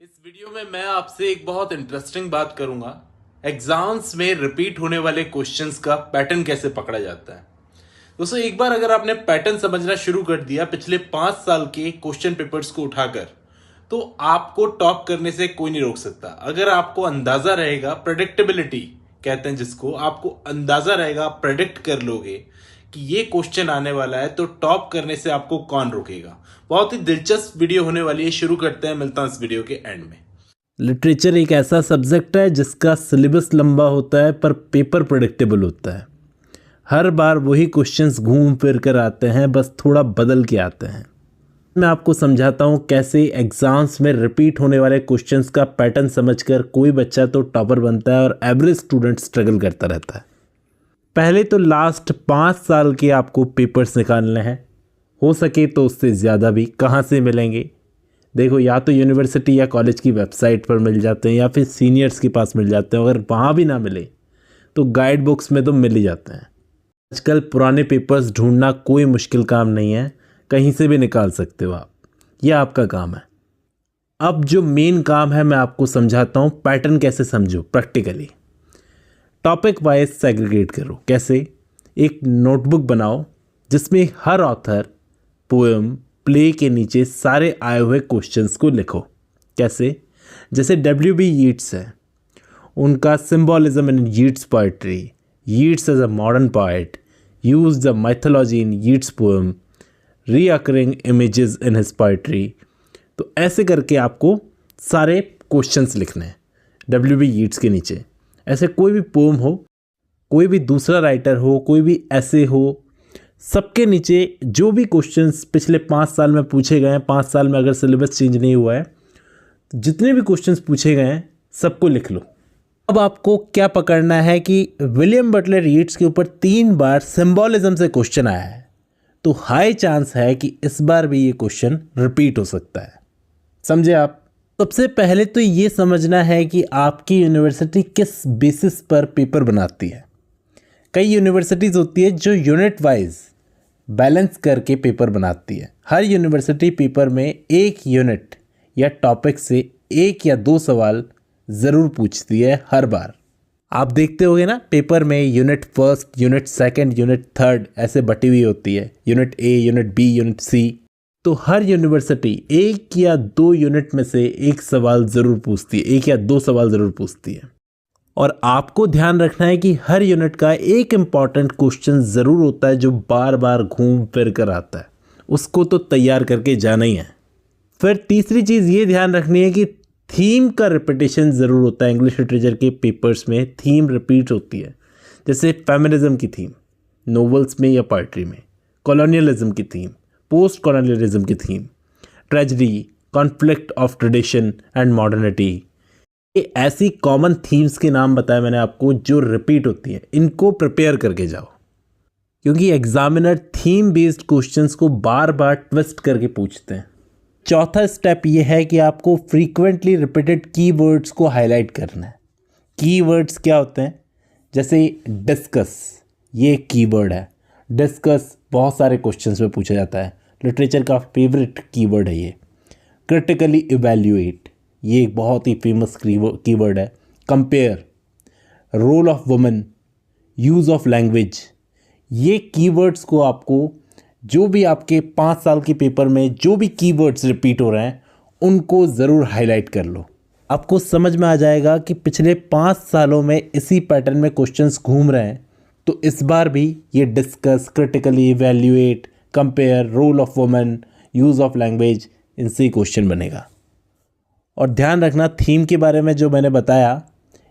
इस वीडियो में मैं आपसे एक बहुत इंटरेस्टिंग बात करूंगा। एग्जाम्स में रिपीट होने वाले क्वेश्चंस का पैटर्न कैसे पकड़ा जाता है। दोस्तों, एक बार अगर आपने पैटर्न समझना शुरू कर दिया पिछले 5 साल के क्वेश्चन पेपर्स को उठाकर, तो आपको टॉप करने से कोई नहीं रोक सकता। अगर आपको अंदाजा रहेगा, प्रेडिक्टेबिलिटी कहते हैं जिसको, आपको अंदाजा रहेगा, प्रेडिक्ट कर लोगे कि ये क्वेश्चन आने वाला है, तो टॉप करने से आपको कौन रोकेगा। बहुत ही दिलचस्प वीडियो होने वाली है। शुरू करते हैं, मिलता हूं इस वीडियो के एंड में। लिटरेचर एक ऐसा सब्जेक्ट है जिसका सिलेबस लंबा होता है पर पेपर प्रेडिक्टेबल होता है। हर बार वही क्वेश्चंस घूम फिर कर आते हैं, बस थोड़ा बदल के आते हैं। मैं आपको समझाता हूँ कैसे एग्जाम्स में रिपीट होने वाले क्वेश्चंस का पैटर्न समझकर कोई बच्चा तो टॉपर बनता है और एवरेज स्टूडेंट स्ट्रगल करता रहता है। पहले तो लास्ट 5 साल के आपको पेपर्स निकालने हैं, हो सके तो उससे ज़्यादा भी। कहाँ से मिलेंगे? देखो, या तो यूनिवर्सिटी या कॉलेज की वेबसाइट पर मिल जाते हैं या फिर सीनियर्स के पास मिल जाते हैं। अगर वहाँ भी ना मिले तो गाइड बुक्स में तो मिल ही जाते हैं। आजकल पुराने पेपर्स ढूंढना कोई मुश्किल काम नहीं है, कहीं से भी निकाल सकते हो आप। यह आपका काम है। अब जो मेन काम है मैं आपको समझाता हूँ, पैटर्न कैसे समझो प्रैक्टिकली। टॉपिक वाइज सेग्रीगेट करो। कैसे? एक नोटबुक बनाओ जिसमें हर ऑथर, पोएम, प्ले के नीचे सारे आए हुए क्वेश्चंस को लिखो। कैसे? जैसे W.B. यीट्स है, उनका symbolism in Yeats poetry, Yeats as a modern poet, use the mythology in Yeats poem, recurring images in his poetry. तो ऐसे करके आपको सारे क्वेश्चंस लिखने हैं W.B. यीट्स के नीचे। ऐसे कोई भी पोएम हो, कोई भी दूसरा राइटर हो, कोई भी ऐसे हो, सबके नीचे जो भी क्वेश्चंस पिछले 5 साल में पूछे गए हैं, 5 साल में अगर सिलेबस चेंज नहीं हुआ है, तो जितने भी क्वेश्चंस पूछे गए हैं सबको लिख लो। अब आपको क्या पकड़ना है कि विलियम बटलर यीट्स के ऊपर 3 बार सिंबॉलिज्म से क्वेश्चन आया है, तो हाई चांस है कि इस बार भी ये क्वेश्चन रिपीट हो सकता है। समझे आप? सबसे पहले तो ये समझना है कि आपकी यूनिवर्सिटी किस बेसिस पर पेपर बनाती है। कई यूनिवर्सिटीज़ होती है जो यूनिट वाइज बैलेंस करके पेपर बनाती है। हर यूनिवर्सिटी पेपर में एक यूनिट या टॉपिक से 1 या 2 सवाल ज़रूर पूछती है हर बार। आप देखते होंगे ना, पेपर में unit first, unit second, unit third ऐसे बटी हुई होती है, unit A, unit B, unit C. तो हर यूनिवर्सिटी 1 या 2 यूनिट में से 1 सवाल ज़रूर पूछती है, 1 या 2 सवाल ज़रूर पूछती है। और आपको ध्यान रखना है कि हर यूनिट का एक इम्पॉर्टेंट क्वेश्चन ज़रूर होता है जो बार बार घूम फिर कर आता है, उसको तो तैयार करके जाना ही है। फिर तीसरी चीज़ ये ध्यान रखनी है कि थीम का रिपीटेशन ज़रूर होता है। इंग्लिश लिटरेचर के पेपर्स में थीम रिपीट होती है, जैसे फेमिनिज्म की थीम नोवेल्स में या पोएट्री में, कॉलोनियलिज्म की थीम, पोस्ट कॉलोनियलिज्म की theme, tragedy, conflict of tradition and modernity. ये ऐसी कॉमन थीम्स के नाम बताए मैंने आपको जो रिपीट होती हैं। इनको प्रिपेयर करके जाओ, क्योंकि एग्जामिनर थीम बेस्ड क्वेश्चंस को बार बार ट्विस्ट करके पूछते हैं। चौथा स्टेप ये है कि आपको फ्रीक्वेंटली रिपीटेड कीवर्ड्स को हाईलाइट करना है। कीवर्ड्स क्या होते हैं? जैसे डिस्कस, ये एक कीवर्ड है। डिस्कस बहुत सारे क्वेश्चंस में पूछा जाता है, लिटरेचर का फेवरेट कीवर्ड है ये। क्रिटिकली इवैल्यूएट, ये एक बहुत ही फेमस कीवर्ड है। Compare, role of women, use of language, ये कीवर्ड्स को आपको जो भी आपके 5 साल के पेपर में जो भी कीवर्ड्स रिपीट हो रहे हैं उनको ज़रूर हाईलाइट कर लो। आपको समझ में आ जाएगा कि पिछले 5 सालों में इसी पैटर्न में क्वेश्चंस घूम रहे हैं, तो इस बार भी ये discuss, critically evaluate, compare, role of women, use of language, इनसे क्वेश्चन बनेगा। और ध्यान रखना, थीम के बारे में जो मैंने बताया,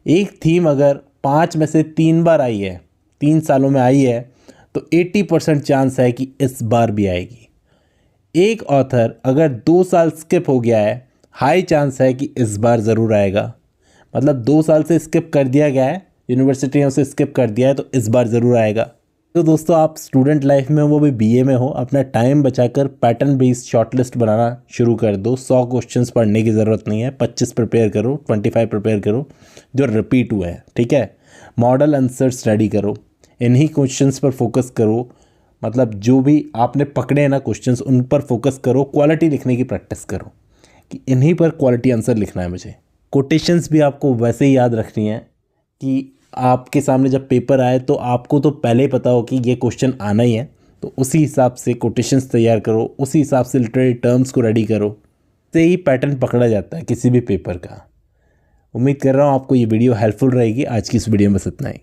एक थीम अगर 5 में से 3 बार आई है, 3 सालों में आई है, तो 80% चांस है कि इस बार भी आएगी। एक ऑथर अगर 2 साल स्किप हो गया है, हाई चांस है कि इस बार ज़रूर आएगा। मतलब 2 साल से स्किप कर दिया गया है, यूनिवर्सिटी ने उसे स्किप कर दिया है, तो इस बार ज़रूर आएगा। तो दोस्तों, आप स्टूडेंट लाइफ में, वो भी BA में हो, अपना टाइम बचाकर पैटर्न बेस्ड शॉर्टलिस्ट बनाना शुरू कर दो। 100 क्वेश्चंस पढ़ने की ज़रूरत नहीं है, 25 प्रिपेयर करो, 25 प्रिपेयर करो जो रिपीट हुए हैं। ठीक है? मॉडल आंसर स्टडी करो, इन्हीं क्वेश्चंस पर फोकस करो। मतलब जो भी आपने पकड़े हैं ना क्वेश्चंस, उन पर फोकस करो। क्वालिटी लिखने की प्रैक्टिस करो। कि इन्हीं पर क्वालिटी आंसर लिखना है मुझे। कोटेशंस भी आपको वैसे ही याद रखनी है कि आपके सामने जब पेपर आए तो आपको तो पहले ही पता हो कि ये क्वेश्चन आना ही है, तो उसी हिसाब से कोटेशंस तैयार करो, उसी हिसाब से लिटरेरी टर्म्स को रेडी करो। से ही पैटर्न पकड़ा जाता है किसी भी पेपर का। उम्मीद कर रहा हूँ आपको ये वीडियो हेल्पफुल रहेगी। आज की इस वीडियो में बस इतना ही।